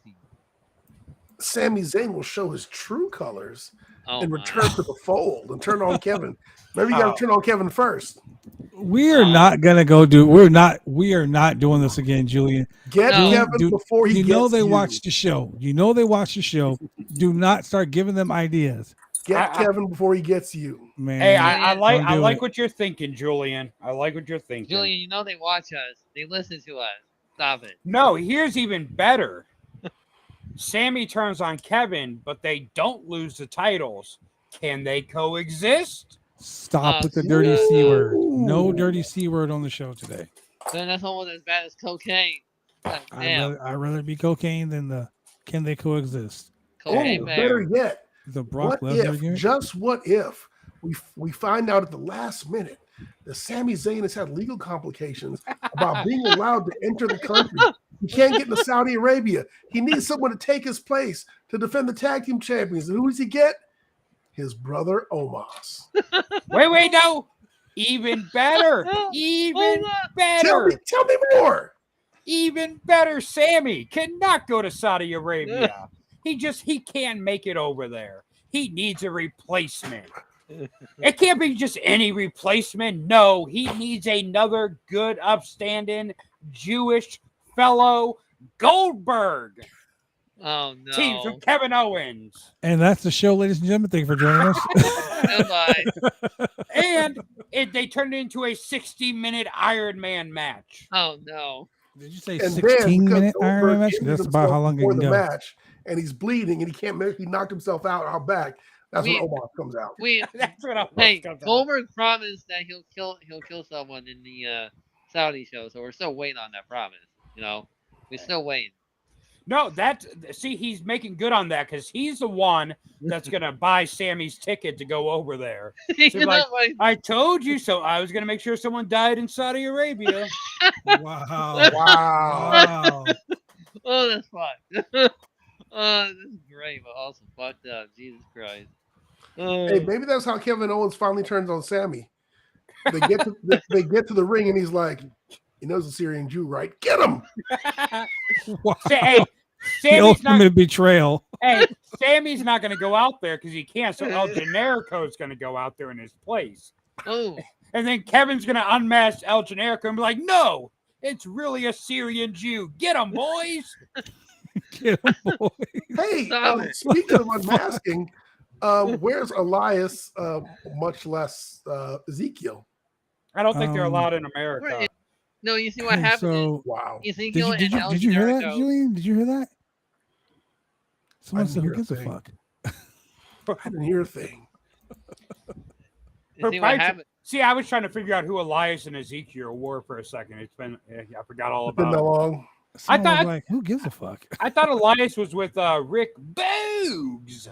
Sami Zayn will show his true colors and return to the fold and turn on Kevin. Maybe you got to turn on Kevin first. We are not gonna go do. We are not doing this again, Julian. Get Kevin before he gets you. You know they watch the show. You know they watch the show. Do not start giving them ideas. Get Kevin before he gets you. Man, hey, I like what you're thinking, Julian. I like what you're thinking. Julian, you know they watch us. They listen to us. Stop it. No, here's even better. Sammy turns on Kevin, but they don't lose the titles. Can they coexist? Stop with the dirty C word. No dirty C word on the show today. Then that's almost as bad as cocaine. I'd rather be cocaine than the can they coexist. Cocaine better yet. The Brock What Lesnar if, gimmick? just what if, we find out at the last minute that Sami Zayn has had legal complications about being allowed to enter the country. He can't get into Saudi Arabia. He needs someone to take his place to defend the tag team champions. And who does he get? His brother Omos. Wait, no. Even better. Even better. Tell me more. Even better. Sammy cannot go to Saudi Arabia. He can't make it over there. He needs a replacement. It can't be just any replacement. No, he needs another good, upstanding Jewish fellow Goldberg. Oh no! Team from Kevin Owens. And that's the show, ladies and gentlemen. Thank you for joining us. Goodbye. And they turned it into a 60-minute Iron Man match. Oh no! Did you say And 16-minute Iron Man match? That's about how long it can go. Match, and he's bleeding, and he can't. He knocked himself out back. That's when Omos comes out. That's when Omos comes out. Goldberg promised that he'll kill someone in the Saudi show, so we're still waiting on that promise. You know, we're still waiting. No, he's making good on that because he's the one that's gonna buy Sammy's ticket to go over there. So I told you so. I was gonna make sure someone died in Saudi Arabia. Wow. Oh, that's fun. Oh, this is great, but also fucked up. Jesus Christ. Hey, maybe that's how Kevin Owens finally turns on Sammy. They get to the ring, and he's like, "He knows a Syrian Jew, right? Get him!" Wow. Hey, the ultimate betrayal. Hey, Sammy's not going to go out there because he can't. So El Generico is going to go out there in his place. Oh. And then Kevin's going to unmask El Generico and be like, "No, it's really a Syrian Jew. Get him, boys." Get him, boys. Hey, speaking of unmasking, where's Elias? Much less Ezekiel. I don't think they're allowed in America. No, you see what happened? Wow. Ezekiel did you hear that, Julian? Did you hear that? Someone said, "Who gives a fuck?" I didn't hear a thing. See what happened? See, I was trying to figure out who Elias and Ezekiel were for a second. I forgot all about it. Been that long. I thought, who gives a fuck? I thought Elias was with Rick Boogs.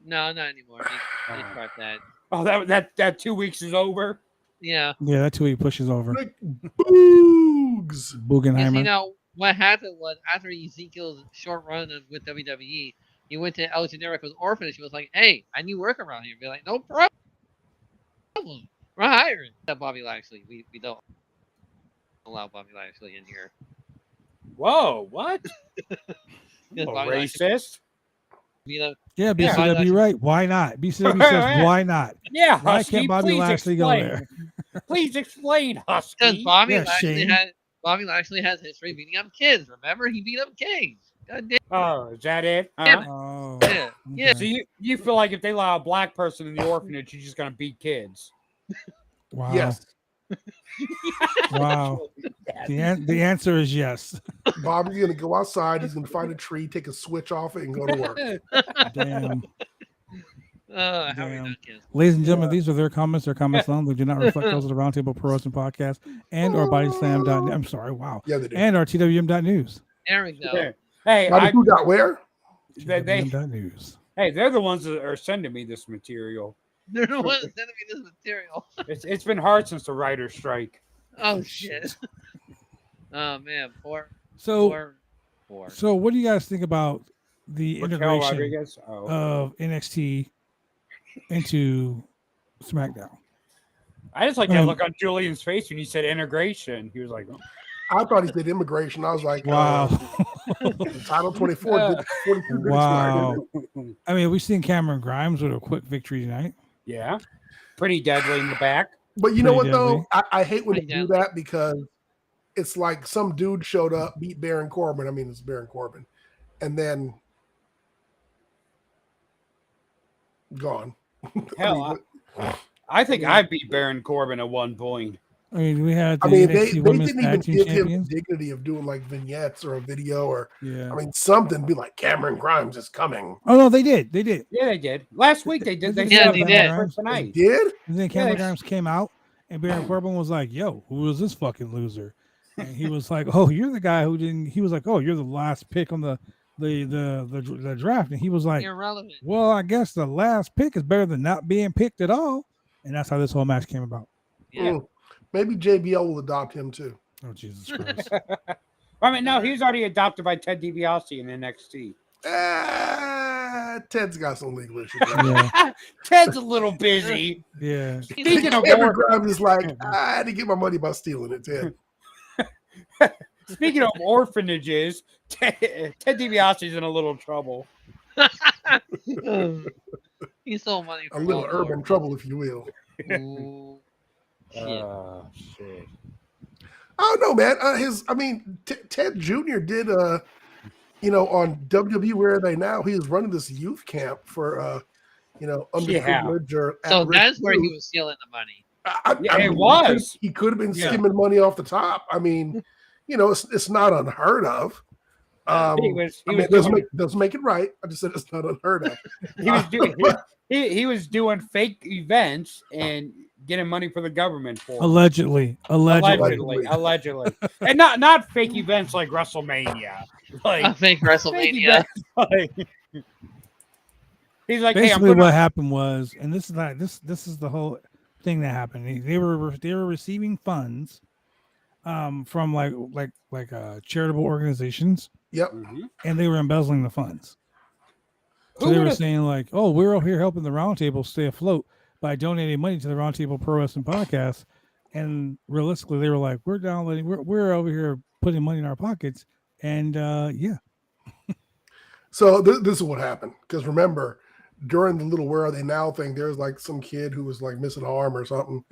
No, not anymore. They tried that. Oh, that 2 weeks is over. Yeah. Yeah, that's who he pushes over. Rick Boogs. Boogenheimer. You know what happened was after Ezekiel's short run with WWE, he went to El Generico's orphanage. He was like, "Hey, I need work around here." Be like, "No problem. We're hiring." Bobby Lashley. We don't allow Bobby Lashley in here. Whoa, what? Racist. Racist? Yeah, BCW, right? Why not? BCW says, why not? Yeah, why Husky, can't Bobby Lashley explain. go there? Please explain, Husky. Because Shane. Bobby Lashley has history beating up kids. Remember, he beat up Kings. God damn. Oh, is that it? Oh, Yeah. Yeah. So you feel like if they allow a black person in the orphanage, you're just gonna beat kids? Wow. Yes. Wow. The answer is yes. Bobby's gonna go outside. He's gonna find a tree, take a switch off it, and go to work. Damn. How are we Damn. not kids? Ladies and gentlemen, these are their comments. Their comments alone. They do not reflect those of the Roundtable Pro Wrestling Podcast and our BodySlam.net. I'm sorry. Wow. Yeah, they do. And our TWM.news. There we go. Hey, who got where? TWM.news. Hey, they're the ones that are sending me this material. They're the ones sending me this material. It's been hard since the writer's strike. Oh shit. Oh man, So four. So what do you guys think about the Raquel integration Rodriguez? of NXT into SmackDown? I just like that look on Julian's face when he said integration. He was like, I thought he said immigration. I was like, wow. Title 24 did 42 minutes. Wow. I mean, we seen Cameron Grimes with a quick victory tonight. Yeah. Pretty deadly in the back. But you know what, Pretty though? I hate when they Pretty do deadly. that because it's like some dude showed up, beat Baron Corbin. I mean, it's Baron Corbin. And then gone. Hell, I think I beat Baron Corbin at one point. I mean, we had the they NXT Women's didn't even Tag Team give him the Champions. dignity of doing like vignettes or a video or, Yeah. I mean, something. Be like, Cameron Grimes is coming. Oh no, they did. They did. Yeah, they did. Last week they did. They Yeah, set they up did. for They tonight. did? And then Cameron Yes. Grimes came out, and Baron Corbin was like, "Yo, who is this fucking loser?" And he was like, "Oh, you're the guy who didn't." He was like, "Oh, you're the last pick on the draft," and he was like, Irrelevant. "Well, I guess the last pick is better than not being picked at all." And that's how this whole match came about. Yeah. Mm. Maybe JBL will adopt him too. Oh Jesus Christ! I mean, no, he's already adopted by Ted DiBiase in NXT. Ted's got some legal issues. yeah, Ted's a little busy. yeah. Speaking of Cameron Grimes is like, I had to get my money by stealing it, Ted. Speaking of orphanages, Ted DiBiase's in a little trouble. He stole money A from little all urban over. trouble, if you will. Ooh, shit. Shit. Oh no, man. Ted Jr. did on WWE Where Are They Now? He was running this youth camp for underprivileged or So at-risk that's where he youth. was stealing the money. It was. He could have been Yeah. skimming money off the top. I mean, it's not unheard of. It doesn't make it right. I just said it's not unheard of. He was doing fake events and getting money for the government for it. Allegedly. Allegedly. And not fake events like WrestleMania. A Like fake fake WrestleMania. events, like- he's like, hey, I'm Basically, gonna, what happened was, and this is the whole thing that happened. They were receiving funds, from like charitable organizations, Yep. and they were embezzling the funds. So Who they were would've- saying like, "Oh, we're over here helping the Roundtable stay afloat by donating money to the Roundtable Pro Wrestling Podcast," and realistically, they were like, "We're we're over here putting money in our pockets," and yeah. So this is what happened. Because remember, during the little Where Are They Now thing, there was like some kid who was like missing an arm or something.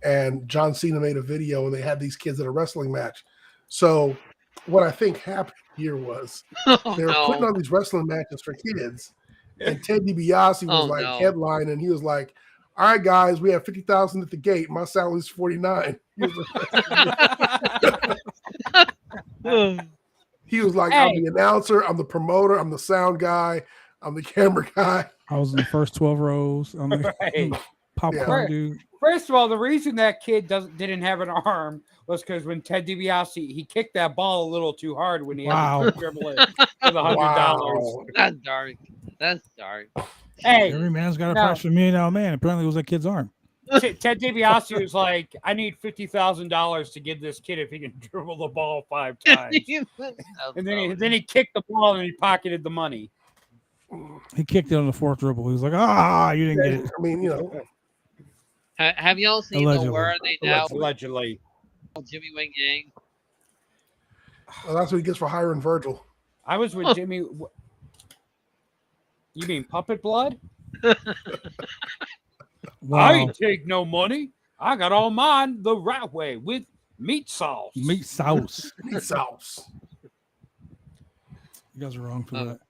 And John Cena made a video and they had these kids at a wrestling match. So what I think happened here was Oh, they were putting no. on these wrestling matches for kids. And Ted DiBiase was headlining. He was like, all right, guys, we have 50,000 at the gate. My salary's 49. He was like, I'm Hey. the announcer, I'm the promoter, I'm the sound guy, I'm the camera guy. I was in the first 12 rows. I'm the Right. popcorn Yeah. dude. First of all, the reason that kid didn't have an arm was because when Ted DiBiase he kicked that ball a little too hard when he had to dribble it for the $100. Wow. That's dark. That's dark. Hey, Every man's got a no. price for $1 million man. Apparently, it was that kid's arm. Ted DiBiase was like, I need $50,000 to give this kid if he can dribble the ball 5 times. And then he kicked the ball and he pocketed the money. He kicked it on the fourth dribble. He was like, you didn't get it. I mean, Have y'all seen Allegedly. the Where Are They Now? Allegedly. Jimmy Wing Yang. well, that's what he gets for hiring Virgil. I was with Jimmy. You mean Puppet Blood? Wow. I ain't take no money. I got all mine the right way with meat sauce. Meat sauce. Meat sauce. You guys are wrong for that.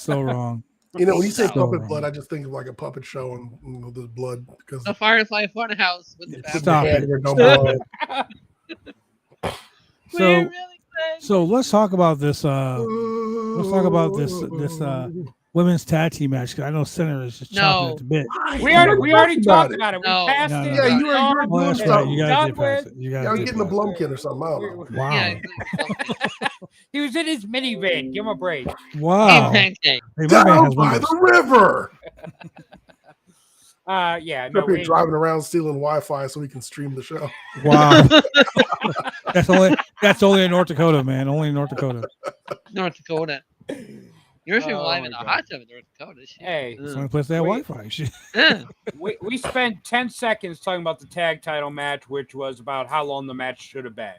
So wrong. When you say So puppet wrong. blood, I just think of like a puppet show and there's blood because The Firefly Funhouse with the you bad put Stop your it. hand where no blood. We're So really glad. so let's talk about this. Let's talk about this women's tag team match. 'Cause I know Center is just chopping No. at the bit. We already talked about it. We No. passed No, it. no, Yeah, no. you were Oh, doing that's right. stuff. You guys Done did pass with. it. You Yeah, guys I was did getting a pass it. Blumkin or something. I don't know. Wow. Yeah, He was in his minivan. Give him a break. Wow. Hey, pancake. my man Down has by windows. the river. Yeah, no, Up here we, driving around stealing Wi-Fi so we can stream the show. Wow. that's only in North Dakota, man. Only in North Dakota. North Dakota. You're sure Oh live in my the God. hot tub in North Dakota. Shit. hey, It's the only place they have Wait. Wi-Fi. Shit. we spent 10 seconds talking about the tag title match, which was about how long the match should have been.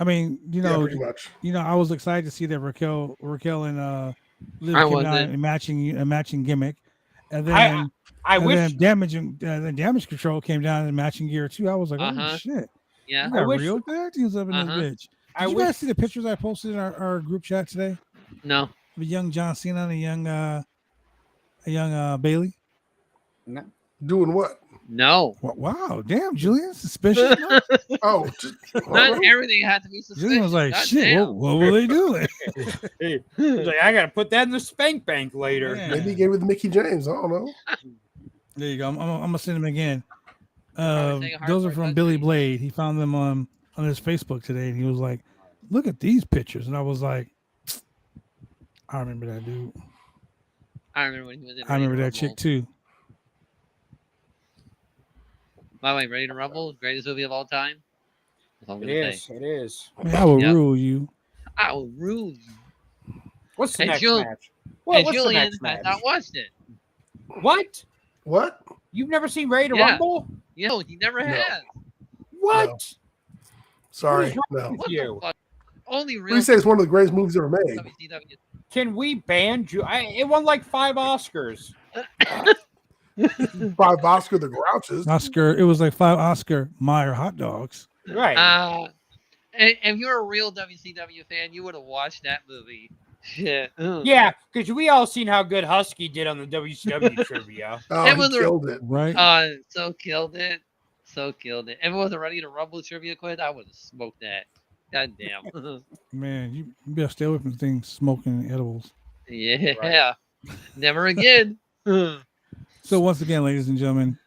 I mean, Yeah, pretty much. I was excited to see that Raquel and Liv I came out wasn't. in matching gimmick, and I then wish damage control came down in matching gear too. I was like, oh Uh-huh. shit, Yeah. we got wish- real tag teams up in this bitch. I Did you wish guys see the pictures I posted in our group chat today? No. Of a young John Cena and a young Bailey. Doing what? No. Wow, damn, Julian, suspicious. No? Oh, just, Not everything had to be suspicious. Julian was like, God shit, damn. what were they doing? He's like, I gotta put that in the spank bank later. Yeah. maybe he gave it to Mickey James. I don't know. There you go. I'm gonna send him again. Probably taking Those are hardcore from country. Billy Blade. He found them on his Facebook today, and he was like, "Look at these pictures," and I was like, "I remember that dude. I remember when he was in I remember Ready that to chick Rumble. too." By the way, Ready to Rumble, greatest movie of all time. That's all I'm It gonna is. say. It is. Man, I will Yep. rule you. I will rule you. What's the And next Jul- match? And What's the Julian next has match? not watched it. What? What? You've never seen Ready to Yeah. Rumble? You know, he never No. has. What? Sorry, Who's no. What You. the fuck? Only What do real you say? It's one of the greatest movies ever made. WCW. Can we ban it won like 5 Oscars. 5 Oscar the Grouches. Oscar, it was like 5 Oscar Mayer hot dogs. Right. And if you're a real WCW fan, you would have watched that movie. Shit. Ugh. Yeah, because we all seen how good Husky did on the WCW trivia. Oh, It he was a- killed it. Right? So killed it. So killed it. If it wasn't Ready to Rumble trivia quiz, I would have smoked that. God damn. Man, you better stay away from things smoking edibles. Yeah. Never again. Ugh. So once again, ladies and gentlemen,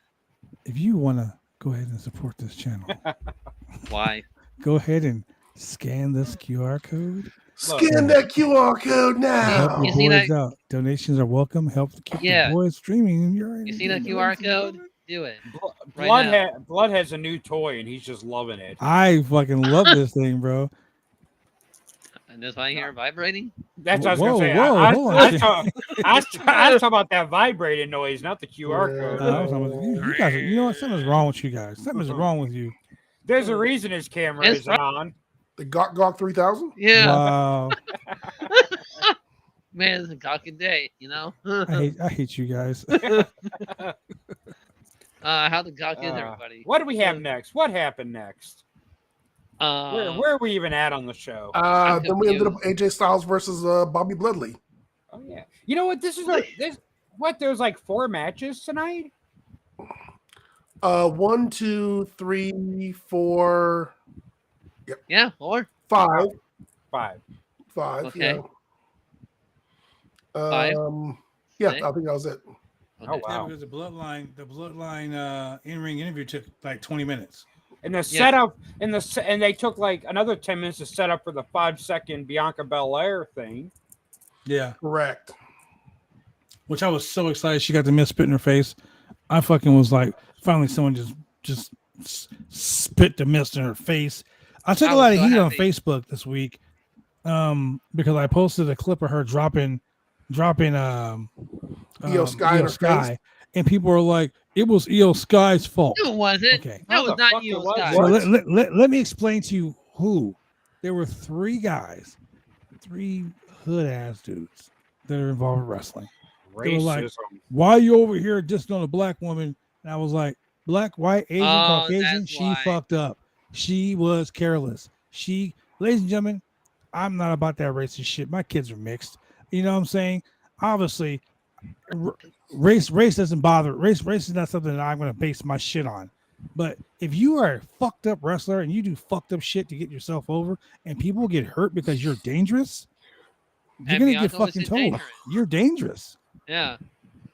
if you want to go ahead and support this channel, Why? go ahead and scan this QR code. Scan that QR code Help now. You your see boys that- out. Donations are welcome. Help keep Yeah. the boys streaming. You see that QR code? Do it. Right Blood, now. Blood has a new toy and he's just loving it. I fucking love this thing, bro. And that's why I hear vibrating. That's what I was Whoa, going to say. whoa, hold on. I was talking about that vibrating noise, not the QR Yeah. code. I was talking about- you guys, you know what? Something's wrong with you guys. Something's wrong with you. There's a reason his camera It's isn't on. The Gawk 3000? Yeah. Wow. Man, it's a gawking day, you know? I hate you guys. How the gawk is, everybody? What do we have next? What happened next? Where are we even at on the show? Then we ended up AJ Styles versus Bobby Bledley. Oh yeah. You know what? There's like 4 matches tonight. 1, 2, 3, 4, Yeah, 4. 5. 5. 5. Okay. Yeah. 5? Yeah, 6? I think that was it. Oh Yeah, wow. because the bloodline in-ring interview took like 20 minutes. And the setup and they took like another 10 minutes to set up for the 5-second Bianca Belair thing. Yeah. Correct. Which I was so excited she got the mist spit in her face. I fucking was like, finally someone just spit the mist in her face. I took I a was lot of so heat on happy. Facebook this week because I posted a clip of her dropping Io Sky in her face. and people were like, it was Io Sky's fault. No, it wasn't. Okay. That How was the not fuck you, it was? Scott. So What? let me explain to you who. There were 3 guys, 3 hood ass dudes that are involved in wrestling. They were like, Racism. why are you over here dissing on a black woman? And I was like, black, white, Asian, Oh, Caucasian, that's she why. fucked up. She was careless. Ladies and gentlemen, I'm not about that racist shit. My kids are mixed. You know what I'm saying? Obviously, race doesn't bother. Race is not something that I'm going to base my shit on. But if you are a fucked up wrestler and you do fucked up shit to get yourself over and people get hurt because you're dangerous, you're And going to get Bianca was fucking told. dangerous. You're dangerous. Yeah.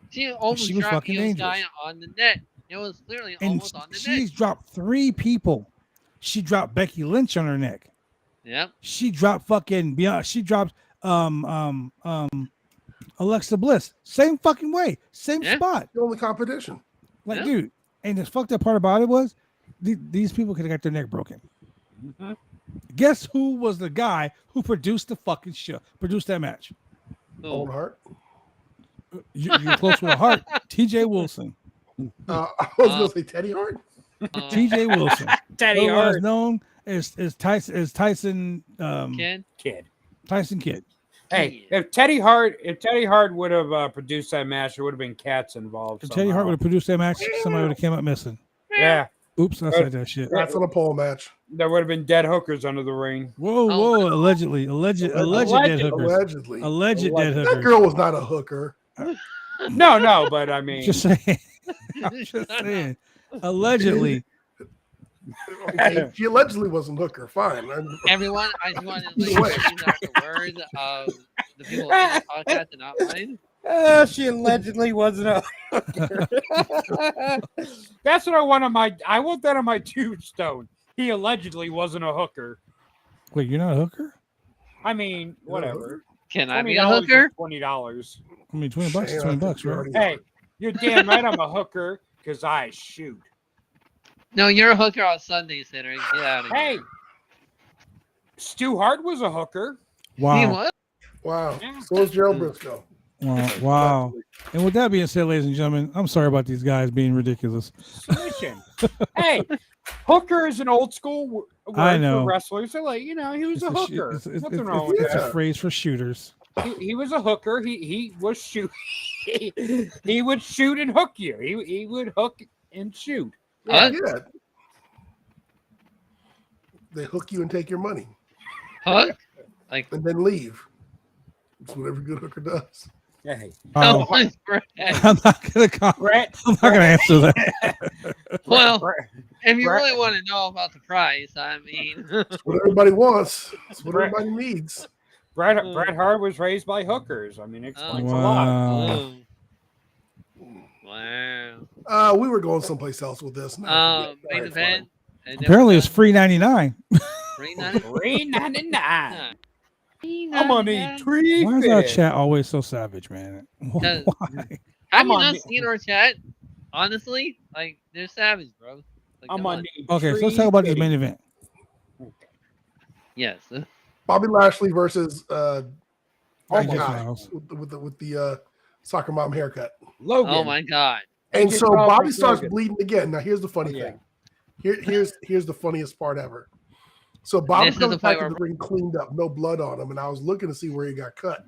She almost She was dropped fucking Io Sky dangerous. on the net. It was literally And almost on the she's net. dropped 3 people. She dropped Becky Lynch on her neck. Yep. She dropped fucking Beyond. She dropped Alexa Bliss. Same fucking way. Same Yeah. spot. The only competition. Like, Yeah. dude. And the fucked up part about it was these people could have got their neck broken. Mhm. Guess who was the guy who produced the fucking show? Produced that match. Owen Oh. Hart. You're close with a heart. TJ Wilson. I was going to say Teddy Hart. TJ Wilson. Teddy otherwise Hart. known Is Tyson Kid. Tyson Kidd. Hey, if Teddy Hart would have produced that match, there would have been cats involved. If Teddy Hart would have produced that match, somebody would have came up missing. Yeah. Oops, I said that shit. That's on a pole match. There would have been dead hookers under the ring. Whoa. Alleged dead hookers. Allegedly. Alleged dead That hookers. girl was not a hooker. No, but I mean, Just saying. I'm just saying. Allegedly. Okay, she allegedly wasn't a hooker. Fine. Everyone, I just want to let you know the word of the people in the podcast and not mine. She allegedly wasn't a hooker. That's what I want that on my tombstone. He allegedly wasn't a hooker. Wait, you're not a hooker? I mean, whatever. Can I be a hooker? $20. I mean, $20 is $20, right? Hey, you're damn right I'm a hooker because I shoot. No, you're a hooker on Sunday, Sinner. Get out of here. Hey, Stu Hart was a hooker. Wow. He was? Wow. So was Gerald Briscoe. Wow. And with that being said, ladies and gentlemen, I'm sorry about these guys being ridiculous. Submission. Hey, hooker is an old school word I know. for wrestlers. So, like, he was a hooker. Nothing wrong with It's that. a phrase for shooters. He was a hooker. He was shoot. He would shoot and hook you. He would hook and shoot. Yeah. They hook you and take your money. Hook? Like, and then leave. That's what every good hooker does. Hey. I'm not gonna answer that. Well, if you really want to know about the price, I mean, that's what everybody wants. That's what everybody needs. Bret Hart was raised by hookers. I mean, it explains a lot. Wow. We were going someplace else with this. Main event. Apparently, it's free $99. $3.99. I'm gonna need three. Why is our chat always so savage, man? Why? Have you not seen our chat? Honestly, like they're savage, bro. Like, I'm on. Okay, so let's talk about this main event. Yes. Bobby Lashley versus with the soccer mom haircut. Logan. Oh my god. And so Bobby starts bleeding again. Now here's the funny thing. Here's the funniest part ever. So Bobby comes back to the ring cleaned up, no blood on him, and I was looking to see where he got cut.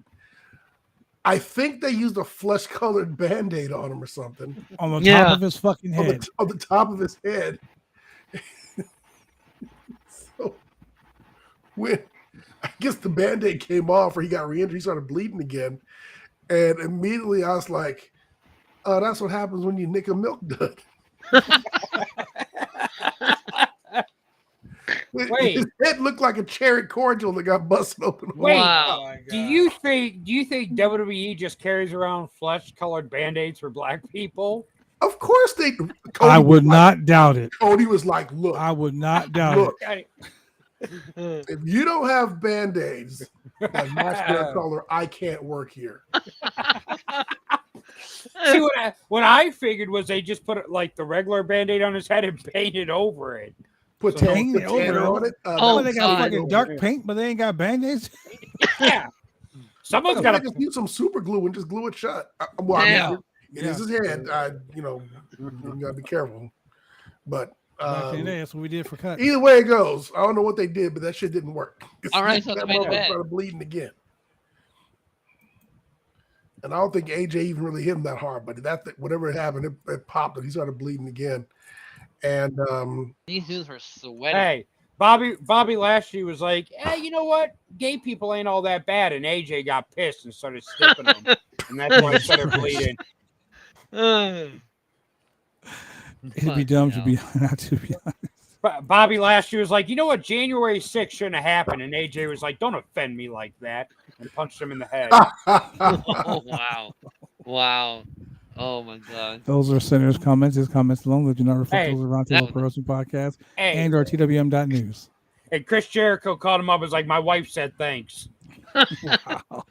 I think they used a flesh-colored Band-Aid on him or something. On the top of his fucking head. On the top of his head. So when I guess the Band-Aid came off or he got re-injured, he started bleeding again. And immediately I was like, oh, that's what happens when you nick a milk dud. Wait. His head looked like a cherry cordial that got busted open. Wait, wow. Do you think WWE just carries around flesh-colored Band-Aids for black people? Of course they. I would not doubt it. Cody was like, "Look, I would not doubt it. If you don't have Band-Aids that match their color, I can't work here." See, what I figured was they just put like the regular Band-Aid on his head and painted over it. Put tanner on it. They got fucking dark paint, but they ain't got Band-Aids. Yeah. Someone's got to just use some super glue and just glue it shut. It is his head. You gotta be careful. But that's what we did for cut. Either way it goes, I don't know what they did, but that shit didn't work. All right, so the main event started bleeding again. And I don't think AJ even really hit him that hard, but whatever happened, it popped and he started bleeding again. And these dudes were sweating. Hey, Bobby Lashley was like, "Hey, you know what? Gay people ain't all that bad." And AJ got pissed and started stiffing him, and that's why he started bleeding. It'd be dumb to be not to be honest. Bobby Lashley was like, "You know what? January 6th shouldn't have happened." And AJ was like, "Don't offend me like that," and punched him in the head. Oh, wow. Oh my god. Those are Senator's comments. His comments alone that do not reflect those of Roundtable Pro Wrestling Podcast and or TWM.news. And Chris Jericho called him up and was like, "My wife said thanks." Wow.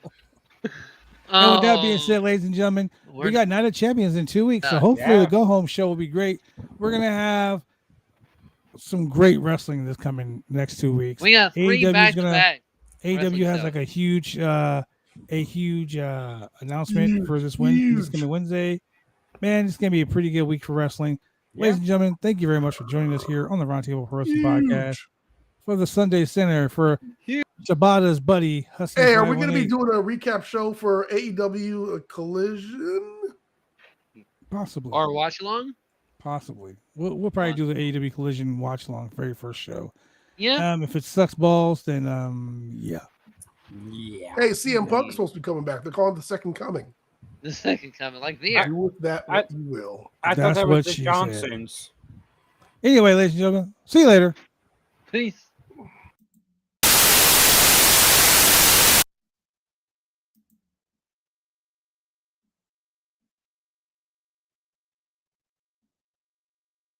And with that being said, ladies and gentlemen, we got Night of Champions in 2 weeks. So hopefully the go home show will be great. We're gonna have some great wrestling this coming next 2 weeks. We got 3 back-to-back. AEW has like a huge announcement for this coming Wednesday. Man, it's gonna be a pretty good week for wrestling. Ladies and gentlemen, thank you very much for joining us here on the Roundtable Pro Wrestling Podcast for the Sunday Center for Shabata's buddy. Husky Hey, are we going to 518. be doing a recap show for AEW Collision? Possibly. Or watch along? Possibly. We'll probably do the AEW Collision watch along very first show. Yeah. If it sucks balls, then yeah. Yeah. Hey, CM Punk's supposed to be coming back. They're calling it the second coming. The second coming, like there. Do with that what you will. I thought That's that was what the she said. Johnsons. Anyway, ladies and gentlemen, see you later. Peace.